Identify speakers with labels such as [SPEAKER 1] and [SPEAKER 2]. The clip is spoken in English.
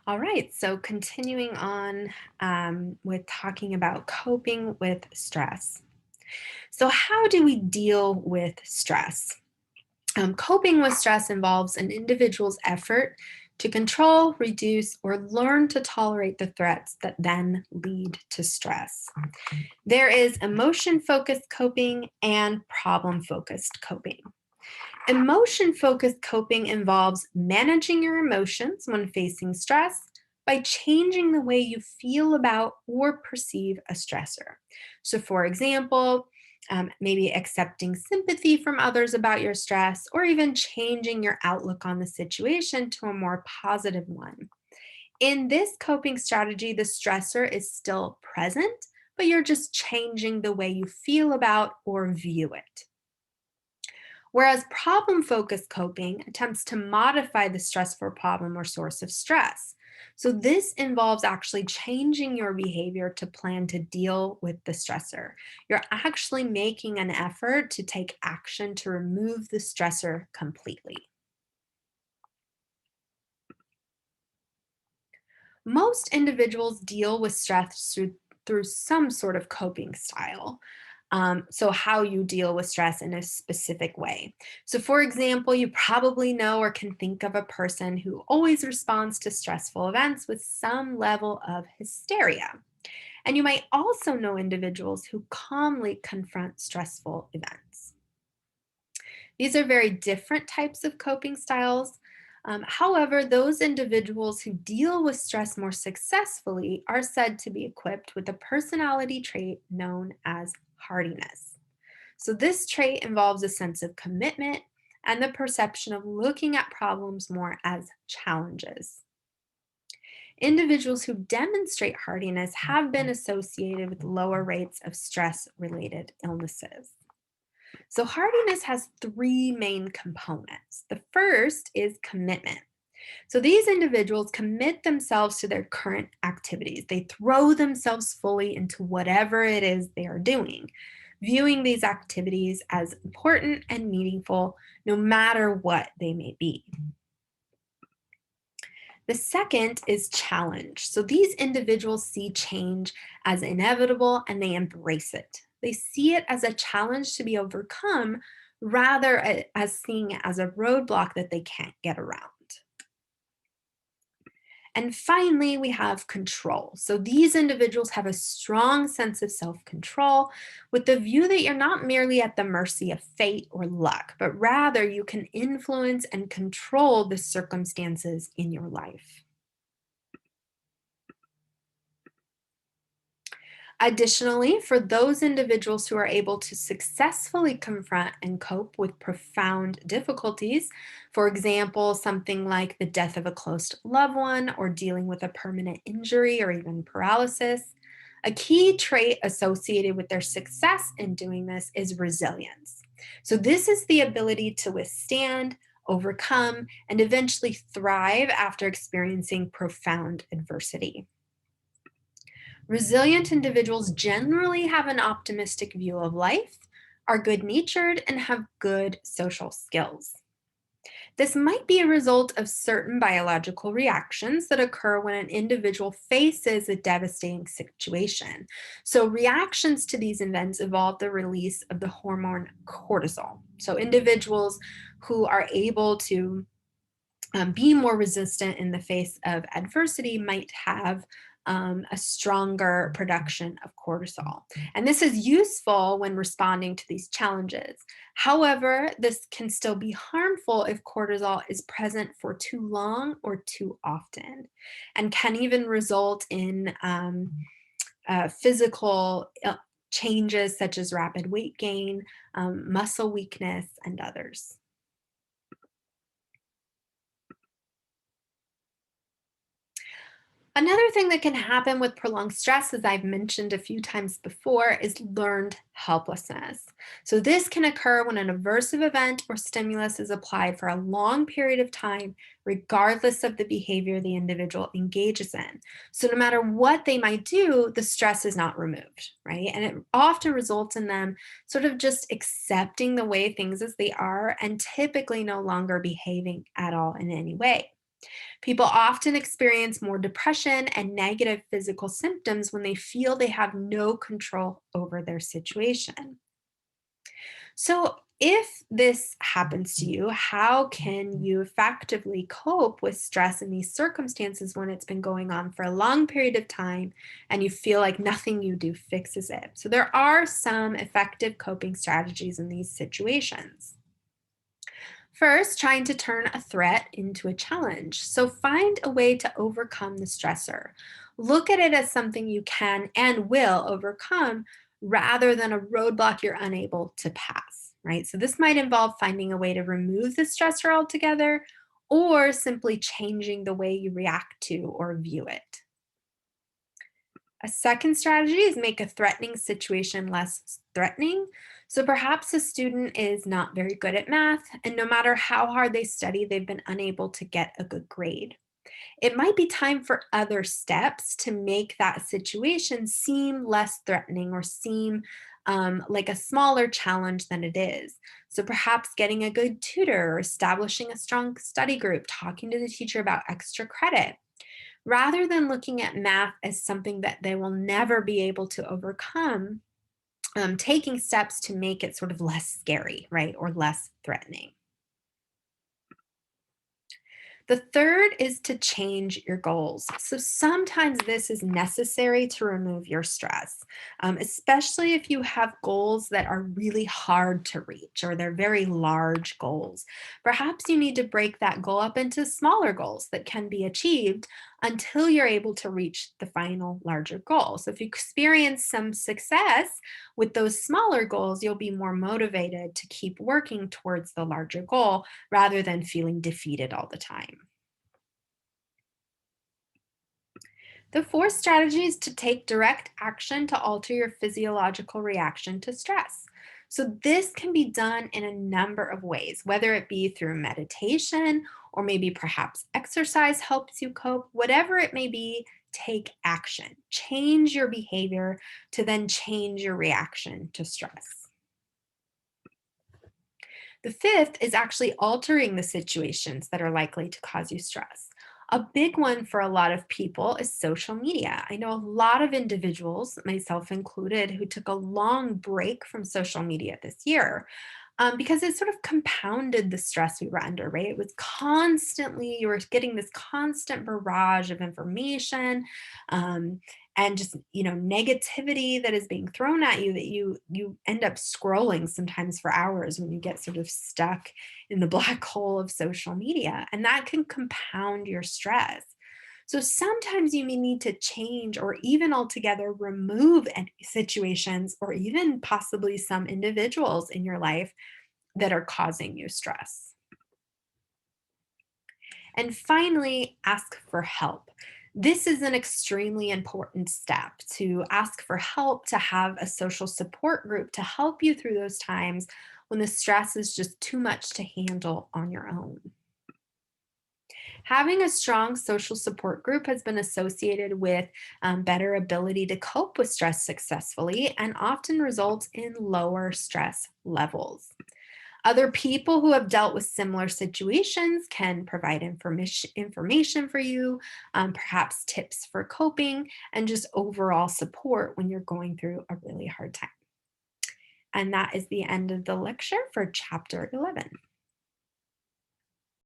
[SPEAKER 1] All right, so continuing on with talking about coping with stress. So, how do we deal with stress? Coping with stress involves an individual's effort to control, reduce, or learn to tolerate the threats that then lead to stress. There is emotion focused coping and problem focused coping. Emotion focused coping involves managing your emotions when facing stress by changing the way you feel about or perceive a stressor. So, for example, maybe accepting sympathy from others about your stress, or even changing your outlook on the situation to a more positive one. In this coping strategy, the stressor is still present, but you're just changing the way you feel about or view it. Whereas problem focused coping attempts to modify the stressful problem or source of stress. So, this involves actually changing your behavior to plan to deal with the stressor. You're actually making an effort to take action to remove the stressor completely. Most individuals deal with stress through some sort of coping style. So, how you deal with stress in a specific way. So, for example, you probably know or can think of a person who always responds to stressful events with some level of hysteria. And you might also know individuals who calmly confront stressful events. These are very different types of coping styles. However, those individuals who deal with stress more successfully are said to be equipped with a personality trait known as hardiness. So, this trait involves a sense of commitment and the perception of looking at problems more as challenges. Individuals who demonstrate hardiness have been associated with lower rates of stress related illnesses. So, hardiness has three main components. The first is commitment. So, these individuals commit themselves to their current activities. They throw themselves fully into whatever it is they are doing, viewing these activities as important and meaningful no matter what they may be. The second is challenge. So, these individuals see change as inevitable and they embrace it. They see it as a challenge to be overcome rather as seeing it as a roadblock that they can't get around. And finally, we have control. So these individuals have a strong sense of self control with the view that you're not merely at the mercy of fate or luck, but rather you can influence and control the circumstances in your life. Additionally, for those individuals who are able to successfully confront and cope with profound difficulties, for example, something like the death of a close loved one or dealing with a permanent injury or even paralysis, a key trait associated with their success in doing this is resilience. So, this is the ability to withstand, overcome, and eventually thrive after experiencing profound adversity. Resilient individuals generally have an optimistic view of life, are good natured, and have good social skills. This might be a result of certain biological reactions that occur when an individual faces a devastating situation. So, reactions to these events involve the release of the hormone cortisol. So, individuals who are able to be more resistant in the face of adversity might have a stronger production of cortisol. And this is useful when responding to these challenges. However, this can still be harmful if cortisol is present for too long or too often, and can even result in physical changes such as rapid weight gain, muscle weakness, and others. Another thing that can happen with prolonged stress, as I've mentioned a few times before, is learned helplessness. So, this can occur when an aversive event or stimulus is applied for a long period of time, regardless of the behavior the individual engages in. So, no matter what they might do, the stress is not removed, right? And it often results in them sort of just accepting the way things as they are and typically no longer behaving at all in any way. People often experience more depression and negative physical symptoms when they feel they have no control over their situation. So, if this happens to you, how can you effectively cope with stress in these circumstances when it's been going on for a long period of time and you feel like nothing you do fixes it? So, there are some effective coping strategies in these situations. First, trying to turn a threat into a challenge. So find a way to overcome the stressor. Look at it as something you can and will overcome rather than a roadblock you're unable to pass, right? So this might involve finding a way to remove the stressor altogether or simply changing the way you react to or view it. A second strategy is make a threatening situation less threatening. So perhaps a student is not very good at math, and no matter how hard they study, they've been unable to get a good grade. It might be time for other steps to make that situation seem less threatening or seem like a smaller challenge than it is. So perhaps getting a good tutor or establishing a strong study group, talking to the teacher about extra credit rather than looking at math as something that they will never be able to overcome, taking steps to make it sort of less scary, right, or less threatening. The third is to change your goals. So sometimes this is necessary to remove your stress, especially if you have goals that are really hard to reach or they're very large goals. Perhaps you need to break that goal up into smaller goals that can be achieved until you're able to reach the final larger goal. So if you experience some success with those smaller goals, you'll be more motivated to keep working towards the larger goal rather than feeling defeated all the time. The fourth strategy is to take direct action to alter your physiological reaction to stress. So, this can be done in a number of ways, whether it be through meditation or maybe perhaps exercise helps you cope, whatever it may be, take action. Change your behavior to then change your reaction to stress. The fifth is actually altering the situations that are likely to cause you stress. A big one for a lot of people is social media. I know a lot of individuals, myself included, who took a long break from social media this year because it sort of compounded the stress we were under, right? It was constantly, you were getting this constant barrage of information um, and just, negativity that is being thrown at you that you end up scrolling sometimes for hours when you get sort of stuck in the black hole of social media. And that can compound your stress. So sometimes you may need to change or even altogether remove any situations or even possibly some individuals in your life that are causing you stress. And finally, ask for help. This is an extremely important step to ask for help, to have a social support group to help you through those times when the stress is just too much to handle on your own. Having a strong social support group has been associated with better ability to cope with stress successfully and often results in lower stress levels. Other people who have dealt with similar situations can provide information for you, perhaps tips for coping, and just overall support when you're going through a really hard time. And that is the end of the lecture for chapter 11.